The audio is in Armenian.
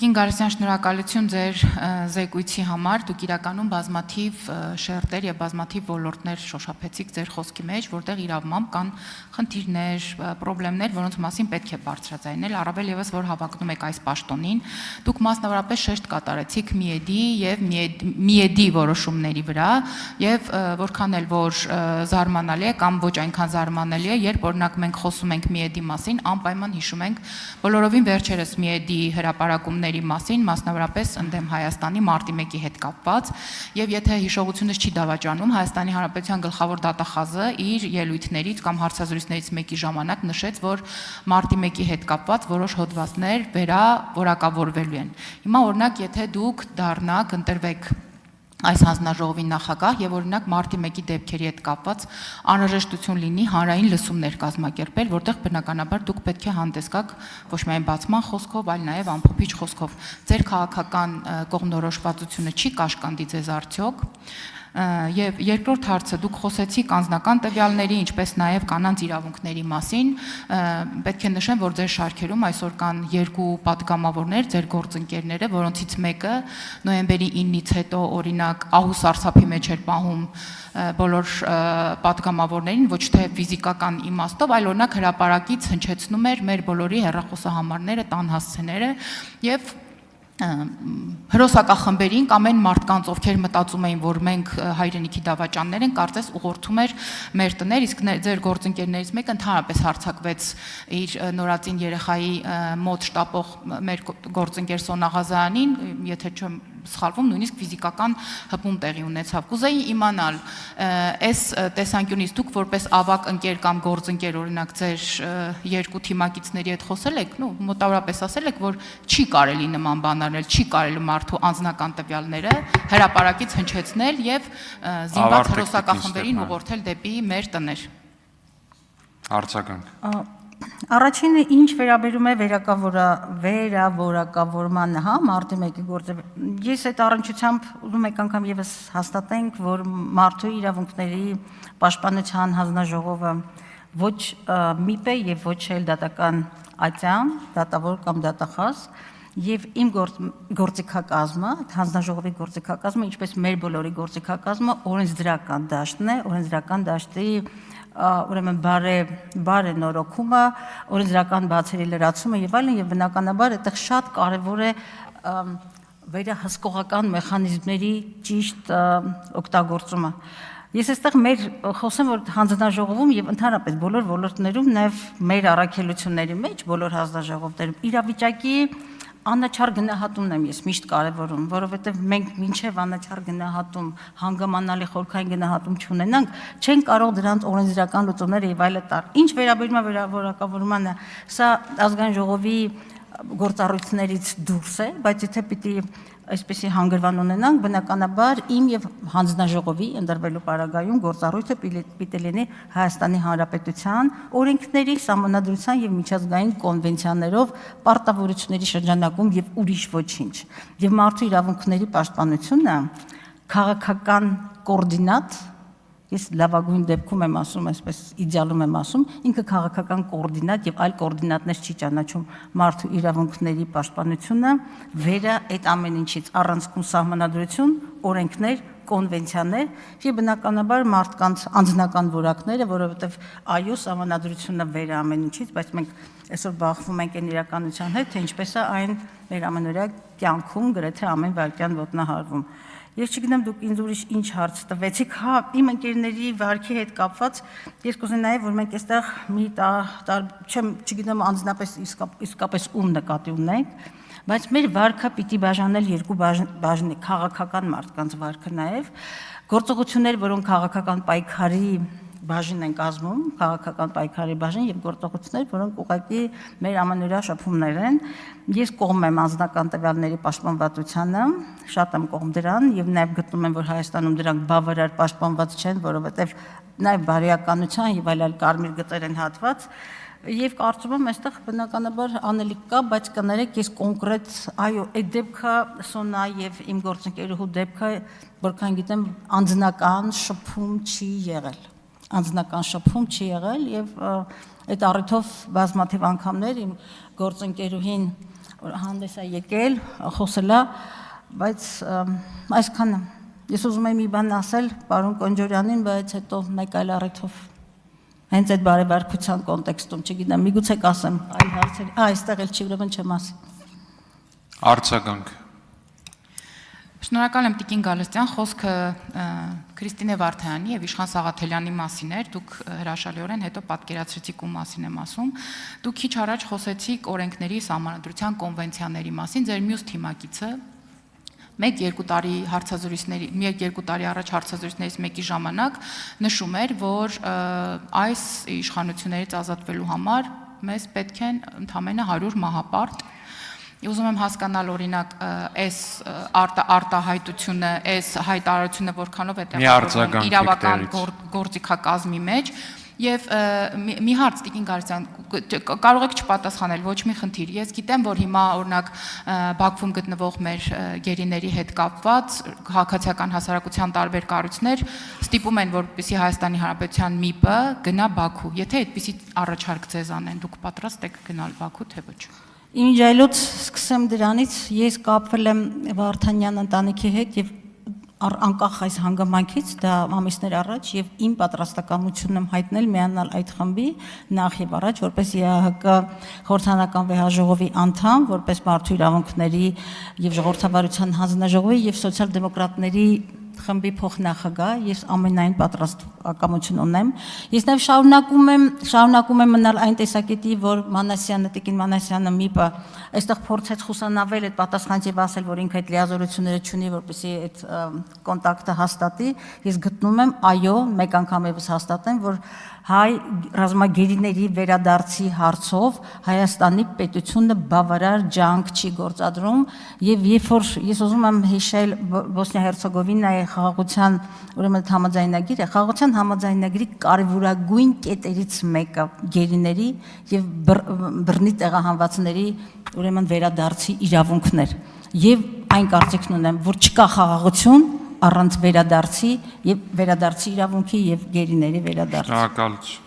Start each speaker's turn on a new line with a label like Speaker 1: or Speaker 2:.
Speaker 1: Տիկին Գարասյան, շնորհակալություն ձեր զեկույցի համար, դուք իրականում բազմաթիվ շերտեր եւ բազմաթիվ ոլորտներ շոշափեցիք ձեր խոսքի մեջ, որտեղ իրավամբ կան խնդիրներ, խնդիրներ, որոնց մասին պետք է բարձրաձայնել, առավել եւս որ հավակնում եք այս պաշտոնին, դուք մասնավորապես շեշտ կատարեցիք ՄԻԵԴ-ի եւ ՄԻԵԴ-ի որոշումների վրա եւ որքան էլ որ զարմանալի է կամ ոչ այնքան զարմանալի է, երբ օրինակ մենք խոսում ենք ՄԻԵԴ-ի մասին, անպայման հիշում ենք բոլորովին վերջերս ՄԻԵԴ-ի հրապարակումների մասին, մասնավորապես ընդդեմ Հայաստանի մարտի 1-ի հետ կապված, եւ եթե հիշողությունս չի դավաճանում, Հայաստանի Հանրապետության գլխավոր դատախազը իր ելույթներից կամ հարցազրույցներից մեկի ժամանակ նշեց, որ մարտի 1-ի հետ կապված որոշ հոդվածներ վերավորակավորվելու են։ Հիմա օրինակ, եթե դուք դառնաք, ընտրվեք այս հանձնաժողովի նախագահ եւ օրինակ մարտի 1-ի դեպքերի հետ կապված անհրաժեշտություն լինի հանրային լսումներ կազմակերպել, որտեղ բնականաբար դուք պետք է հանդես գաք ոչ միայն բացման խոսքով, այլ նաեւ ամփոփիչ խոսքով։ Ձեր քաղաքական կողմնորոշվածությունը չի կաշկանդի ձեզ արդյոք։ Եվ երկրորդ հարցը, դուք խոսեցիք անձնական տվյալների, ինչպես նաև կանանց իրավունքների մասին, պետք է նշեմ, որ ձեր շարքերում այսօր կան երկու պատգամավորներ, ձեր գործընկերները, որոնցից մեկը նոյեմբերի 9-ից հետո օրինակ ահու սարսափի մեջ էր պահում բոլոր պատգամավորներին, ոչ թե ֆիզիկական իմաստով, այլ օրինակ հրապարակից հնչեցնում էր մեր բոլորի հեռախոսահամարները, տան հասցեները եւ հրոսակախմբերին կամ այն մարդկանց, ովքեր մտածում էին, որ մենք հայրենիքի դավաճաններ ենք, կարծես ուղղորդում էր մեր տներ, իսկ ձեր գործընկերներից մեկը ընդհանրապես հարձակվեց իր նորածին երեխայի մոտ շտապող մեր գործընկեր Սոնա Ղազայանին, եթե չեմ սխալվում, նույնիսկ ֆիզիկական հպում տեղի ունեցավ։ Կուզեի իմանալ, այս տեսանկյունից դուք որպես ավագ ընկեր կամ գործընկեր, օրինակ ձեր երկու թիմակիցների հետ խոսել եք, մոտավորապես ասել եք, որ չի կարելի նման բան անել, չի կարելի մարդու անձնական տվյալները հրապարակից հնչեցնել եւ զինված հրոսակախմբերին ուղղորդել դեպի մեր տներ։
Speaker 2: Արձագանք։
Speaker 3: Առաջինը ինչ վերաբերում է վերավորակավորմանը, մարտի 1-ի գործը, ես այդ առնչությամբ ուզում եք անգամ եւս հաստատենք, որ մարդու իրավունքների պաշտպանության հանձնաժողովը ոչ ՄԻՊ է եւ ոչ էլ դատական ատյան, դատավոր կամ դատախազ, եւ իմ գործիքակազմը, հանձնաժողովի գործիքակազմը, ինչպես մեր բոլորի գործիքակազմը, օրենսդրական դաշտն է, օրենսդրական դաշտի ուրեմն բարե նորոգումը, օրենսդրական բացերի լրացումը եւ այլն, եւ բնականաբար այդտեղ շատ կարեւոր է վերահսկողական մեխանիզմների ճիշտ օգտագործումը։ Ես այստեղ խոսեմ, որ հանձնաժողովում եւ ընդհանրապես բոլոր ոլորտներում, նաեւ մեր առաքելությունների մեջ, բոլոր հանձնաժողովներում իրավիճակի անաչառ գնահատումն եմ ես միշտ կարևորում, որովհետև մենք մինչև անաչառ գնահատում, հանգամանալի խորքային գնահատում չունենանք, չենք կարող դրանց օրենսդրական լուծումները եւ այլը տալ։ Ինչ վերաբերում է վերավորակավորմանը, սա ազգային ժողովի գործառույթներից դուրս է, բայց եթե պիտի այսպեսի հանգրվան ունենանք, բնականաբար իմ եւ հանձնաժողովի ընդրվելու պարագայում գործառույթը պիտի լինի Հայաստանի Հանրապետության օրենքների, սահմանադրության եւ միջազգային կոնվենցիաներով պարտավորությունների շրջանակում եւ ուրիշ ոչինչ։ Եվ մարդու իրավունքների պաշտպանությունը քաղաքական կոորդինատ, ես լավագույն դեպքում եմ ասում, այսպես իդեալում եմ ասում, ինքը քաղաքական կոորդինատ եւ այլ կոորդինատներ չի ճանաչում մարդու իրավունքների պաշտպանությունը, վերը այդ ամեն ինչից առանցքում սահմանադրություն, օրենքներ, կոնվենցիաներ եւ բնականաբար մարդկանց անձնական որակները, որովհետեւ այո, սահմանադրությունը վեր է ամեն ինչից, բայց մենք այսօր բախվում ենք այն իրականության հետ, թե ինչպես է այն մեր ամենօրյա կյանքում գրեթե ամեն վայրկյան ոտնահարվում։ Ես չգիտեմ դուք ինձ ուրիշ ինչ հարց տվեցիք, իմ ընկերների վարքի հետ կապված, ես կուզենայի, որ մենք այստեղ մի չգիտեմ անձնապես իսկապես ում նկատի ունենք, բայց մեր վարքը պիտի բաժանել երկու բաժնի, քաղաքական մարդկանց վարքը նաև, գործողություններ, որոնք քաղաքական պայքարի բաժին են կազմում, քաղաքական պայքարի բաժին եւ գործողություններ, որոնք ուղղակի մեր ամենօրյա շփումներ են։ Ես կողմ եմ անձնական տվյալների պաշտպանվածությանը, շատ եմ կողմ դրան եւ նաեւ գտնում եմ, որ Հայաստանում դրանք բավարար պաշտպանված չեն, որովհետեւ նաեւ բարոյականության եւ այլ կարմիր գծեր են հատված։ Եվ կարծում եմ, այստեղ բնականաբար անելիք կա, բայց կներեք, ես կոնկրետ, այո, այդ դեպքը Սոնա եւ իմ գործընկերուհու դեպքը, որքան գիտեմ, անձնական շփում չի եղել։ Անձնական շփում չի եղել եւ այդ առիթով բազմաթիվ անգամներ իմ գործընկերուհին որ հանդես է եկել, խոսել է, բայց այսքանը ես ուզում եմ մի բան ասել պարոն Կոնջորյանին, բայց հետո մեկ այլ առիթով հենց այդ բարեբարկության կոնտեքստում, չգիտեմ, միգուցե կասեմ այլ հարցեր, այստեղ էլ չի, ուրեմն չեմ ասի։
Speaker 2: Արձագանք։
Speaker 1: Շնորհակալ եմ Տիկին Գալստյան, խոսքը Քրիստինե Վարդայանի եւ Իշխան Սաղաթելյանի մասին էր, դուք հրաշալիորեն հետո պատկերացրեցիք ում մասին եմ ասում, դուք քիչ առաջ խոսեցիք օրենքների սահմանադրության կոնվենցիաների մասին, ձեր մյուս թիմակիցը 1-2 տարի հարցազրույցների 1-2 տարի առաջ հարցազրույցներից մեկի ժամանակ նշում էր, որ այս իշխանություններից ազատվելու համար մեզ պետք են ընդամենը 100 մահապարտ։ Ուզում եմ հասկանալ օրինակ այս արտահայտությունը, այս հայտարարությունը որքանով է տեղադրվում իրավական գործիքակազմի մեջ եւ մի հարց Տիկին Գալստյան, կարող եք չպատասխանել ոչ մի խնդիր։ Ես գիտեմ, որ հիմա օրինակ Բաքվում գտնվող մեր գերիների հետ կապված քաղաքացիական հասարակության տարբեր կառույցներ ստիպում են, որպեսզի Հայաստանի Հանրապետության ՄԻՊ-ը գնա Բաքու։ Եթե այդպիսի առաջարկ ձեզ անեն, դուք պատրաստ եք գնալ Բաքու, թե ոչ։
Speaker 3: Իմիջայլոց սկսեմ դրանից, ես կապվել եմ Վարդանյան ընտանիքի հետ եւ անկախ այս հանգամանքից դա ամիսներ առաջ եւ իմ պատրաստակամությունն եմ հայտնել միանալ այդ խմբի նախ եւ առաջ որպես ԵԱՀԿ խորհրդանական վեհաժողովի անդամ, որպես մարդու իրավունքների եւ ժողովրդավարության հանձնաժողովի եւ սոցիալ-դեմոկրատների խմբի փոխնախագահ, ես ամենայն պատրաստակամություն ունեմ։ Ես նաև շարունակում եմ մնալ այն տեսակետի, որ Մանասյանը, Տիկին Մանասյանը ՄԻՊ-ը այստեղ փորձեց խուսանավել այդ պատասխանից եւ ասել, որ ինքը այդ լիազորությունները չունի, որպեսզի այդ կոնտակտը հաստատի։ Ես գտնում եմ, այո, մեկ անգամ եւս հաստատեմ, որ հայ ռազմագերիների վերադարձի հարցով Հայաստանի պետությունը բավարար ջանք չի գործադրում եւ երբ որ ես ուզում եմ հիշել Բոսնիա-Հերցեգովինայի խաղաղության ուրեմն համաձայնագիրը, խաղաղության համաձայնագրի կարևորագույն կետերից մեկը գերիների եւ բռնի տեղահանվածների ուրեմն վերադարձի իրավունքներ եւ այն կարծիքն ունեմ, որ չկա խաղաղություն առանց վերադարձի եւ վերադարձի իրավունքի եւ գերիների վերադարձի։
Speaker 2: Շնորհակալություն։